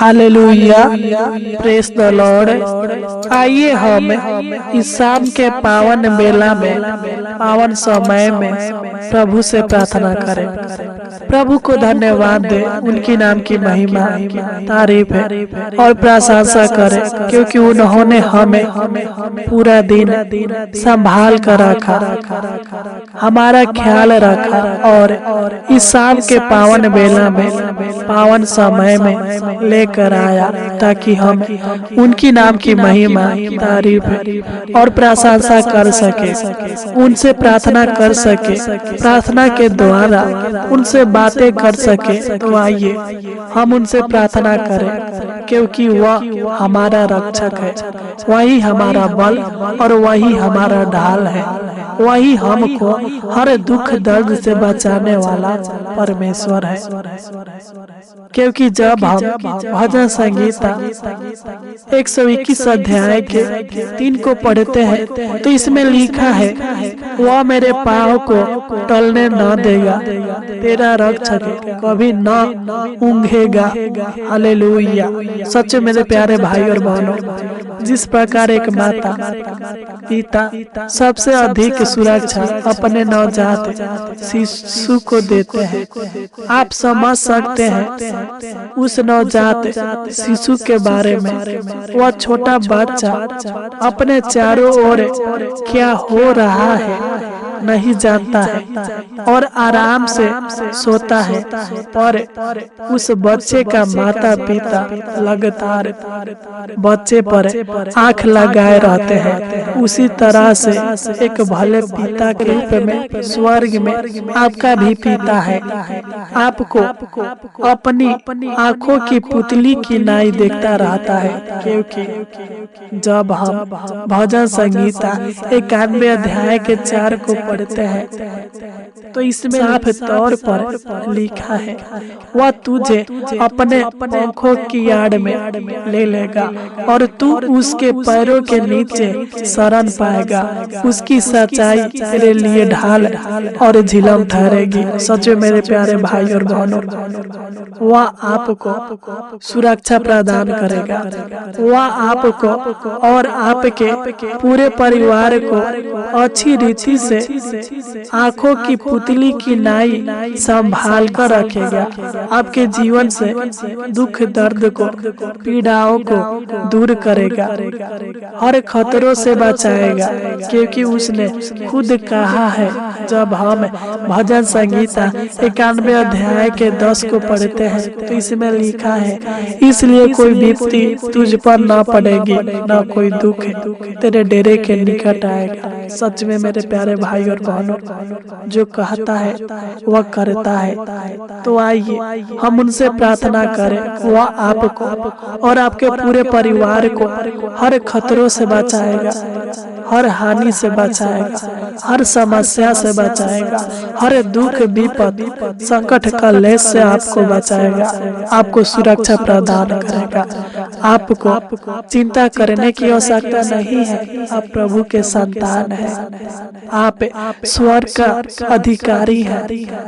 Hallelujah, press the Lord. आइए हम इस शाम के पावन बेला में, पावन समय में प्रभु से प्रार्थना करें। प्रभु को धन्यवाद दे, उनकी नाम की महिमा तारीफ है और प्रशंसा करें, क्योंकि उन्होंने हमें पूरा दिन संभाल कर रखा, हमारा ख्याल रखा और इस शाम के पावन बेला में, पावन समय में लेकर आया, ताकि हम उनकी नाम की महिमा तारीफ और प्रशंसा कर सके, उनसे प्रार्थना कर सके, प्रार्थना के द्वारा उनसे बातें कर सके। तो आइए हम उनसे प्रार्थना करें, क्योंकि वह हमारा रक्षक है, वही हमारा बल और वही हमारा ढाल है, वही हमको हर दुख दर्द से बचाने वाला परमेश्वर है। क्योंकि जब हम भजन संगीता 121 अध्याय के 3 को पढ़ते हैं, तो इसमें लिखा है, वह मेरे पाँव को टलने न देगा, तेरा रक्षक कभी न ऊँघेगा। हालेलुया। सच मेरे प्यारे भाई और बहनों, जिस प्रकार एक माता पिता सबसे अधिक सुरक्षा अपने नवजात शिशु को देते हैं, आप समझ सकते हैं उस नवजात शिशु के बारे में। वह छोटा बच्चा अपने चारों ओर क्या हो रहा है नहीं जानता है और आराम से सोता है, पर उस बच्चे का माता पिता लगातार बच्चे पर आंख लगाए रहते हैं। उसी तरह से एक भले पिता के रूप में स्वर्ग में आपका भी पिता है, आपको अपनी आंखों की पुतली की नाई देखता रहता है। क्योंकि जब हम भजन संगीता 91 अध्याय के 4 को पढ़ते हैं, तो इसमें साफ तौर पर लिखा है, वह तुझे अपने पंखों की आड़ में ले लेगा और तू उसके पैरों के नीचे शरण पाएगा। उसकी सच्चाई तेरे लिए ढाल और झिलम ठहरेगी। सच में मेरे प्यारे भाई और बहनों, वह आपको सुरक्षा प्रदान करेगा, वह आपको और आपके पूरे परिवार को अच्छी रीति से आंखों की पुतली की नाई संभाल कर रखेगा। आपके जीवन से दुख दर्द को, पीड़ाओं को दूर करेगा, हर खतरों से बचाएगा। क्योंकि उसने खुद कहा है, जब हम भजन संगीता 91 अध्याय के 10 को पढ़ते हैं, तो इसमें लिखा है, इसलिए कोई विपत्ति तुझ पर न पड़ेगी, न कोई दुख तेरे डेरे के निकट आएगा। सच में मेरे प्यारे भाई और बहनों, जो कहता है वह करता है। तो आइए हम उनसे प्रार्थना करें, वह आपको और आपके पूरे परिवार को हर खतरों से बचाएगा, हर हानि से बचाएगा, हर समस्या से बचाएगा, हर दुख विपद संकट कलेश से आपको बचाएगा, आपको सुरक्षा प्रदान करेगा। आपको चिंता करने की आवश्यकता नहीं है, आप प्रभु के संतान हैं, आप स्वर्ग का अधिकारी है।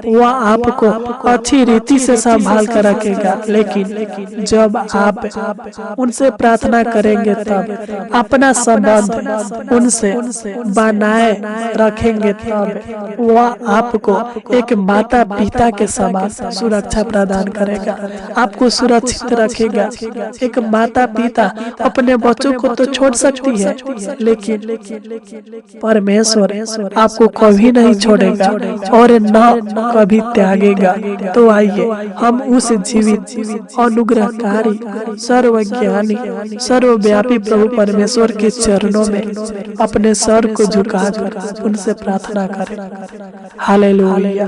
वह आपको अच्छी रीति से संभाल कर रखेगा। लेकिन जब आप उनसे प्रार्थना करेंगे, तब अपना संबंध उनसे बनाए रखेंगे, तब वह आपको एक माता पिता के समान सुरक्षा प्रदान करेगा, आपको सुरक्षित रखेगा। एक माता पिता अपने बच्चों को तो छोड़ सकती है, लेकिन परमेश्वर आपको कभी नहीं छोड़ेगा और न कभी त्यागेगा। तो आइए हम उस जीवित, अनुग्रहकारी, सर्वज्ञानी, सर्वव्यापी प्रभु परमेश्वर के चरणों में अपने सर को झुकाकर उनसे प्रार्थना करें। Hallelujah,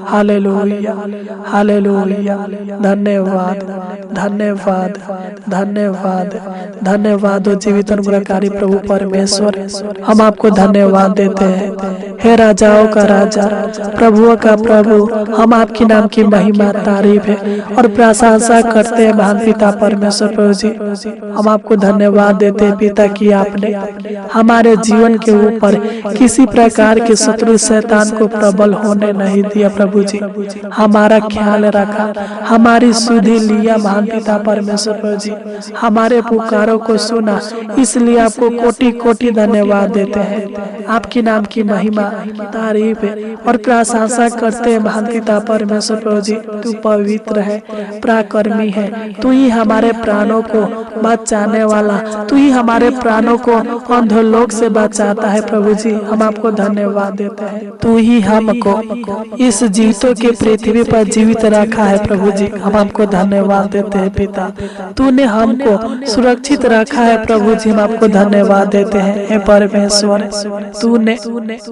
hallelujah, hallelujah. धन्यवाद, धन्यवाद, धन्यवाद, धन्यवाद ओ जीवित अनुग्रहकारी प्रभु परमेश्वर, हम आपको धन्यवाद देते हैं। हे राजाओं का राजा, प्रभुओं का प्रभु, हम आपकी नाम की महिमा तारीफ है और प्रशंसा करते हैं महान पिता परमेश्वर प्रभु जी। हम आपको धन्यवाद देते हैं पिता कि आपने हमारे जीवन के ऊपर किसी प्रकार के शत्रु शैतान को प्रबल डबल होने नहीं दिया प्रभु जी, हमारा ख्याल रखा, हमारी सुधि लिया महान पिता परमेश्वर प्रभु जी, हमारे पुकारों को सुना, इसलिए आपको कोटि कोटि धन्यवाद देते हैं। आपके नाम की महिमा, तारीफ और प्रशंसा करते हैं महान पिता परमेश्वर प्रभु जी। तू पवित्र है, पराक्रमी है, तू ही हमारे प्राणों को बचाने वाला, तू ही हमारे प्राणों को अंधोलोक से बचाता है प्रभु जी। हम आपको धन्यवाद देते हैं। तू ही हमको इस जीवितों की पृथ्वी पर जीवित रखा है प्रभु जी। हम आपको धन्यवाद देते हैं पिता। तूने हमको सुरक्षित रखा है प्रभु जी। हम आपको धन्यवाद देते हैं। हे परमेश्वर, तूने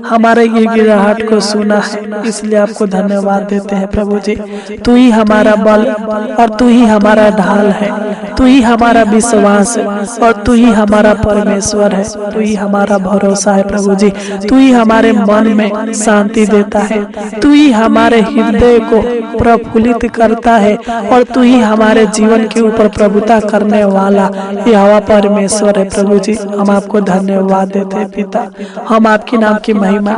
हमारे गिड़गिड़ाहट को सुना है, इसलिए आपको धन्यवाद देते हैं प्रभु जी। तू ही हमारा बल और तू ही हमारा ढाल है, तू ही हमारा विश्वास है और तू ही हमारा परमेश्वर है, तू ही हमारा भरोसा है प्रभु जी। तू ही हमारे मन में शांति देता है, तू ही हमारे हृदय को प्रफुल्लित करता है और तू ही हमारे जीवन के ऊपर प्रभुता करने वाला यहोवा परमेश्वर है प्रभु जी। हम आपको धन्यवाद देते हैं पिता। हम आपके नाम की महिमा,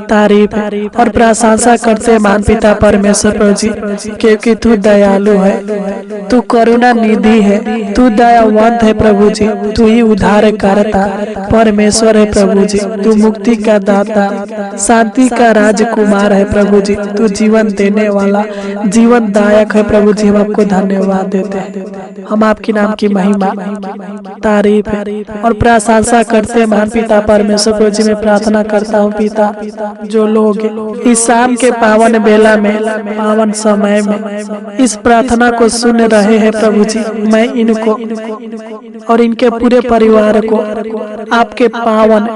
तारीफ और प्रशंसा करते हैं महान पिता परमेश्वर प्रभु जी, क्योंकि तू दयालु है, तू करुणा निधि है, तू दयावंत है प्रभु जी। तू ही उद्धार करता परमेश्वर है प्रभु जी। तू मुक्ति का दाता, शांति का राजकुमार है प्रभु जी। तू जीवन देने वाला, जीवन दायक है प्रभु जी। हम आपको धन्यवाद देते हैं। हम आपके नाम की महिमा, तारीफ और प्रशंसा करते हैं महान पिता परमेश्वर प्रभु जी। मैं प्रार्थना करता हूँ पिता, जो लोग इस शाम के पावन बेला में, पावन समय में इस प्रार्थना को सुन रहे हैं प्रभु जी, मैं इनको और इनके पूरे परिवार को आपके पावन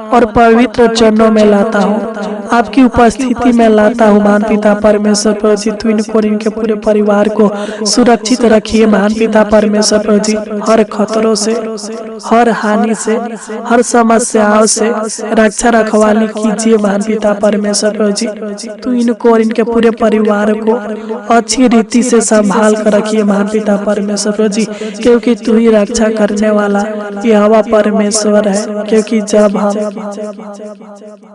और पवित्र चरणों में लाता हूँ, आपकी उपस्थिति में लाता हूँ महान पिता परमेश्वर प्रभु जी। तू इनको और इनके पूरे परिवार को सुरक्षित रखिए महान पिता परमेश्वर प्रभु जी। हर खतरों से, हर हानि से, हर समस्याओं से रक्षा रखवाली कीजिए महान पिता परमेश्वर प्रभु जी। तू इनको और इनके पूरे परिवार को अच्छी रीति से संभाल कर रखिए महान पिता परमेश्वर प्रभु जी, क्योंकि तू ही रक्षा करने वाला यहोवा परमेश्वर है। क्योंकि जब हम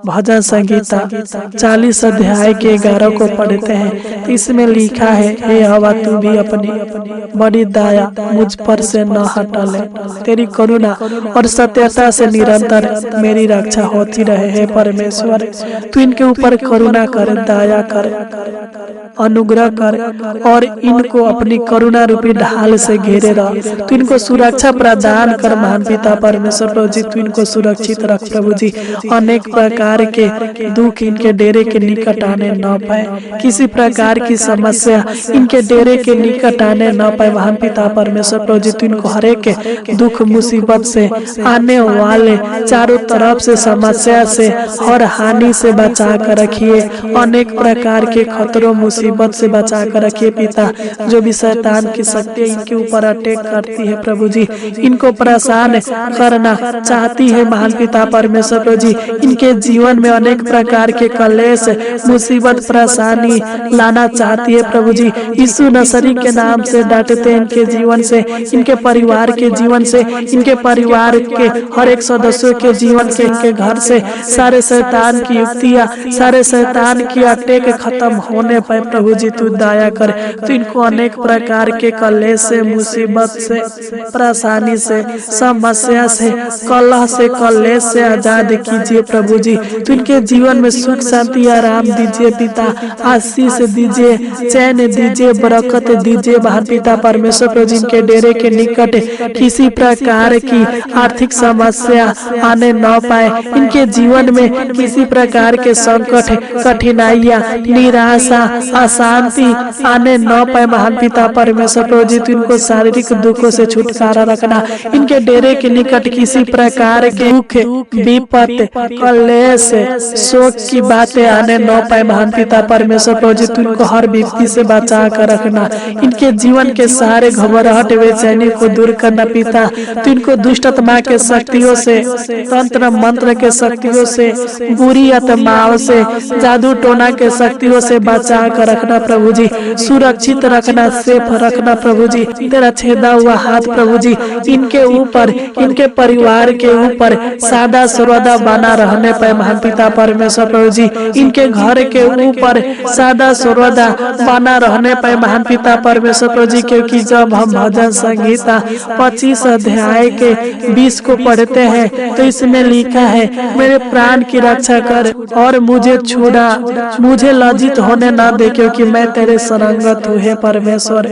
भजन संगीता 40 अध्याय के 11 को पढ़ते हैं, इसमें लिखा है, हे यहोवा तू भी अपनी बड़ी दया मुझ पर से न हटा ले, तेरी करुणा और सत्यता से निरंतर मेरी रक्षा होती रहे। हे परमेश्वर, तू इनके ऊपर करुणा कर, दया कर, अनुग्रह कर और इनको अपनी करुणा रूपी ढाल से घेरे रह। तू इनको सुरक्षा प्रदान कर महान पिता परमेश्वर प्रभु जी। तू इनको सुरक्षित रख प्रभु जी। अनेक प्रकार के दुख इनके डेरे के निकट आने न पाए, किसी प्रकार की समस्या इनके डेरे के निकट आने न पाए महान पिता परमेश्वर प्रभु जी। तू इनको हरेक दुख मुसीबत से, आने वाले चारों तरफ से समस्या से और हानि से बचा कर रखिए। अनेक प्रकार के खतरों मुसीबत से बचा कर रखिए पिता। जो भी शैतान की शक्ति इनके ऊपर अटैक करती है प्रभु जी, इनको परेशान करना चाहती है महान पिता परमेश्वर प्रभु जी। इनके जीवन में अनेक प्रकार के कलेश, मुसीबत, परेशानी लाना चाहती है प्रभु जी। यीशु नसरी के नाम से डांटते हैं इनके जीवन से, इनके परिवार के जीवन से, इनके परिवार के हर एक सदस्यों के जीवन से, इनके घर से सारे शैतान की युक्तियां, सारे शैतान की अटैक खत्म होने पर प्रभु जी तू दया कर। तो इनको अनेक प्रकार के कलेश से, मुसीबत से, परेशानी से, समस्या से, कलह से, कलेश से आजाद कीजिए प्रभु जी। तो इनके जीवन में सुख, शांति, आराम दीजिए पिता। आशीष दीजिए, चैन दीजिए, बरकत दीजिए महान पिता परमेश्वर प्रभु जी। इनके डेरे के निकट किसी प्रकार की आर्थिक समस्या आने न पाए, इनके जीवन में किसी प्रकार के संकट, कठिनाइयां, निराशा, अशांति आने न पाए महान पिता परमेश्वर प्रभु जी। तो इनको शारीरिक दुखों से छुटकारा रखना, इनके डेरे के निकट किसी प्रकार के दुख, विपत, कलेश, शोक की बातें आने न पाए महान पिता परमेश्वर प्रभु जी। तो इनको हर विपत्ति से बचा कर रखना, इनके जीवन के सारे घबराहट, बेचैनी को दूर करना पिता। तो इनको दुष्ट आत्मा के शक्तियों से, तंत्र मंत्र के शक्तियों से, बुरी आत्माओं से, जादू टोना के शक्तियों से बचा कर रखना प्रभु जी। सुरक्षित रखना, सेफ रखना प्रभु जी। तेरा छेदा हुआ हाथ प्रभु जी इनके ऊपर, इनके परिवार के ऊपर सदा सर्वदा बना रहने पाए महान पिता परमेश्वर प्रभु जी। जी इनके घर के ऊपर सदा सर्वदा बना रहने पाए महान पिता परमेश्वर प्रभु जी, क्योंकि जब हम भजन संगीता 25 अध्याय के 20 को पढ़ते हैं तो इसमें लिखा है, मेरे प्राण की रक्षा कर और मुझे छुड़ा, मुझे लज्जित होने ना दे, क्योंकि मैं तेरे संगत हूँ। हे परमेश्वर,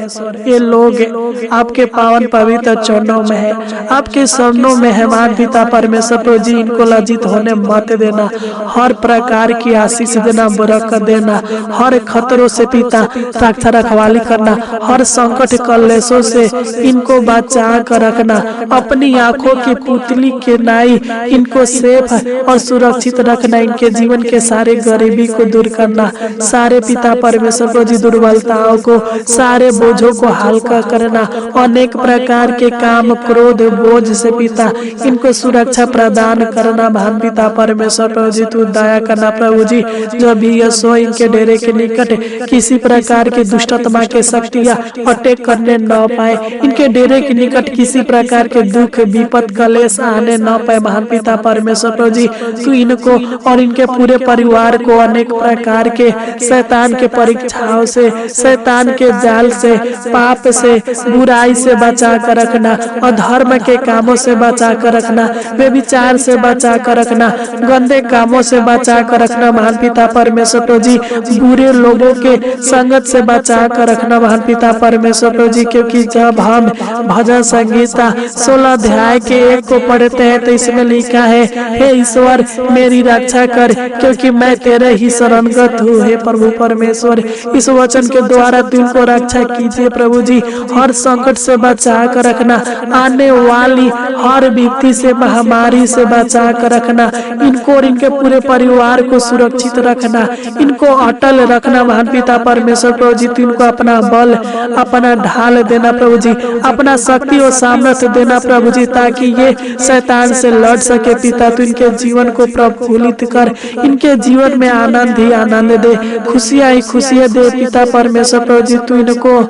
ये लोग आपके पावन पवित्र चरणों में है, आपके शरणों में है महान पिता परमेश्वर प्रभु जी, इनको लज्जित होने मत देना, हर प्रकार की आशीष देना, बरकत देना, हर खतरों से पिता रक्षा रखवाली करना, हर संकट कलेशों से इनको बचा कर रखना, अपनी आंखों की पुतली के नाई इनको सेफ और सुरक्षित रखना, इनके जीवन के सारे गरीबी को दूर करना, सारे पिता परमेश्वर प्रभु जी दुर्बलताओं को, सारे बोझों को हल्का करना, अनेक प्रकार के काम क्रोध बोझ से पिता इनको सुरक्षा प्रदान करना। महान पिता परमेश्वर प्रभु जी तू दया करना प्रभु जी, जो भी यशो इनके डेरे के निकट किसी प्रकार की दुष्टता के शक्तियां अटैक करने न पाए, इनके डेरे के निकट किसी प्रकार के दुख विपद कलेश आने न पाए। महान पिता परमेश्वर प्रभु जी तू इनको और इनके पूरे परिवार को अनेक प्रकार के शैतान के परीक्षाओं से, शैतान के जाल से, पाप से, बुराई से बचा कर रखना, अधर्म के कामों से बचा कर रखना, व्यभिचार से बचा कर रखना, गंदे कामों से बचा कर रखना। महान पिता परमेश्वर प्रभु जी बुरे लोगों के संगत से बचा कर रखना। महान पिता परमेश्वर प्रभु जी, क्योंकि जब हम भजन संगीता 16 अध्याय के 1 को पढ़ते हैं तो इसमें लिखा है, हे ईश्वर मेरी रक्षा कर, क्योंकि मैं तेरे ही शरणगत हूँ। हे प्रभु परमेश्वर, इस वचन के द्वारा तुमको रक्षा कीजिए प्रभु जी, हर संकट से बचा कर रखना, आने वाली हर विपत्ति से, महामारी से बचा कर रखना, इनको और इनके पूरे परिवार को सुरक्षित रखना, इनको अटल रखना। महान पिता परमेश्वर प्रभु जी इनको अपना बल, अपना ढाल देना प्रभु जी, अपना शक्ति और सामर्थ्य देना प्रभु जी, ताकि ये शैतान से लड़ सके। पिता तू इनके जीवन को प्रफुल्लित कर, इनके जीवन में आनंद ही आनंद दे, खुशियां ही खुशियां दे। पिता परमेश्वर प्रभु जी तू इनको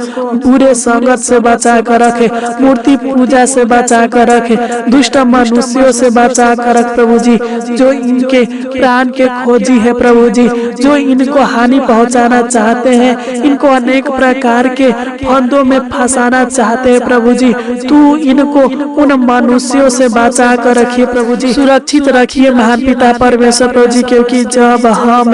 बुरे संगत से बचा कर रखे, मूर्ति पूजा से बचा कर रखे, दुष्ट मनुष्यों से बचा कर रख प्रभु जी, जो इनके प्राण के खोजी है प्रभु जी, जो इनको हानि पहुंचाना चाहते हैं, इनको अनेक प्रकार के फंदों में फंसाना चाहते हैं प्रभु जी, तू इनको उन मनुष्यों से बचा कर रखिए प्रभु जी, सुरक्षित रखिए महान पिता परमेश्वर प्रभु जी। क्योंकि जब हम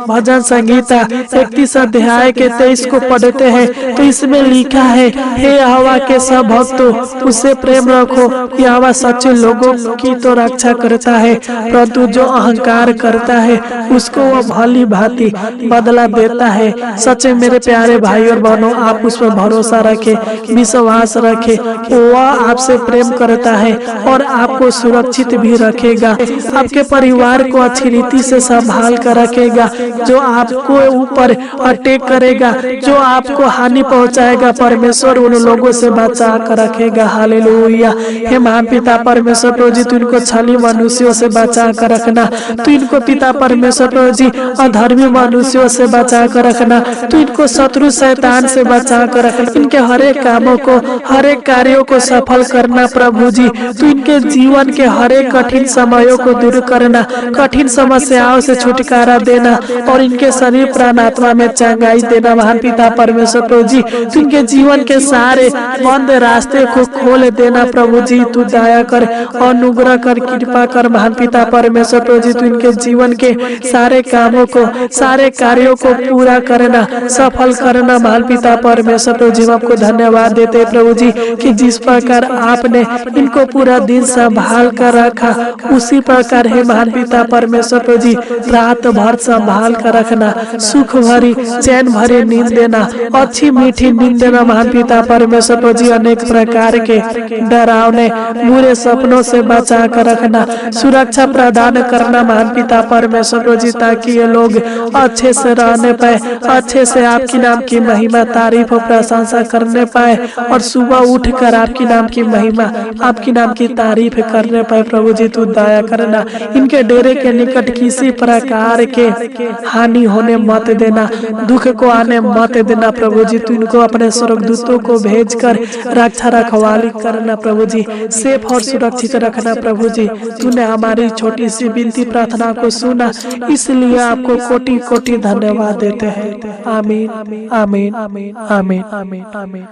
भजन संगीता 31 अध्याय के 23 को पढ़ते हैं तो इसमें लिखा है, हे यहोवा के सब भक्तों उससे प्रेम रखो, यहोवा सच्चे लोगों की तो रक्षा करता है, परंतु जो अहंकार करता है उसको वह भली भांति बदला देता है। सच्चे मेरे प्यारे भाई और बहनों, आप उस पर भरोसा रखें, विश्वास रखें, वह आपसे प्रेम करता है और आपको सुरक्षित भी रखेगा, आपके परिवार को अच्छी रीति से संभाल कर रखेगा। जो आपको ऊपर अटैक करेगा, जो आपको हानि पहुंचाएगा, परमेश्वर उन लोगों से बचा कर रखेगा। हालेलुया। हे महान पिता परमेश्वर प्रभु जी तू इनको छली मनुष्यों से बचा कर रखना, तू इनको पिता परमेश्वर प्रभु जी अधर्मी मनुष्यों से बचा कर रखना, तू इनको शत्रु शैतान से बचा कर रखना, इनके हर एक कामों को, हर एक कार्यों को सफल करना प्रभु जी, तू इनके जीवन के हर एक कठिन समयों को दूर करना, कठिन समस्याओं से छुटकारा देना और इनके शरीर प्राण आत्मा में चंगाई देना। महान पिता परमेश्वर प्रभु जी तू इनके जीवन के सारे बंद रास्ते को खोल देना प्रभु जी, तू दया कर, अनुग्रह कर, कृपा कर। महान पिता परमेश्वर प्रभु जी तू इनके जीवन के सारे कामों को, सारे कार्यों को पूरा करना, सफल करना। महान पिता परमेश्वर प्रभु जी आपको धन्यवाद देते प्रभु जी कि जिस प्रकार आपने इनको पूरा दिन संभाल कर रखा, उसी प्रकार है महान पिता परमेश्वर प्रभु जी रात भर संभाल कर रखना, सुख भरी चैन भरी नींद देना, अच्छी मीठी नींद देना। महान पिता परमेश्वर प्रभु जी अनेक प्रकार के डरावने बुरे सपनों से बचा कर रखना, सुरक्षा प्रदान करना महान पिता परमेश्वर प्रभु जी, ताकि ये लोग अच्छे से रहने पाए, अच्छे से आपकी नाम की महिमा, तारीफ और प्रशंसा करने पाए और सुबह उठकर आपकी नाम की महिमा, आपकी नाम की तारीफ करने पाए। प्रभु जी तू दया करना, इनके डेरे के निकट किसी प्रकार के हानि होने मत देना, दुख को आने मत देना प्रभु जी, तू इनको अपने स्वर्गदूतों को भेजकर रक्षा रखवाली करना प्रभु जी, सेफ और सुरक्षित रखना प्रभु जी। तूने हमारी छोटी सी विनती प्रार्थना को सुना इसलिए आपको कोटि कोटि धन्यवाद देते हैं। आमीन आमीन आमीन आमीन आमीन आमीन।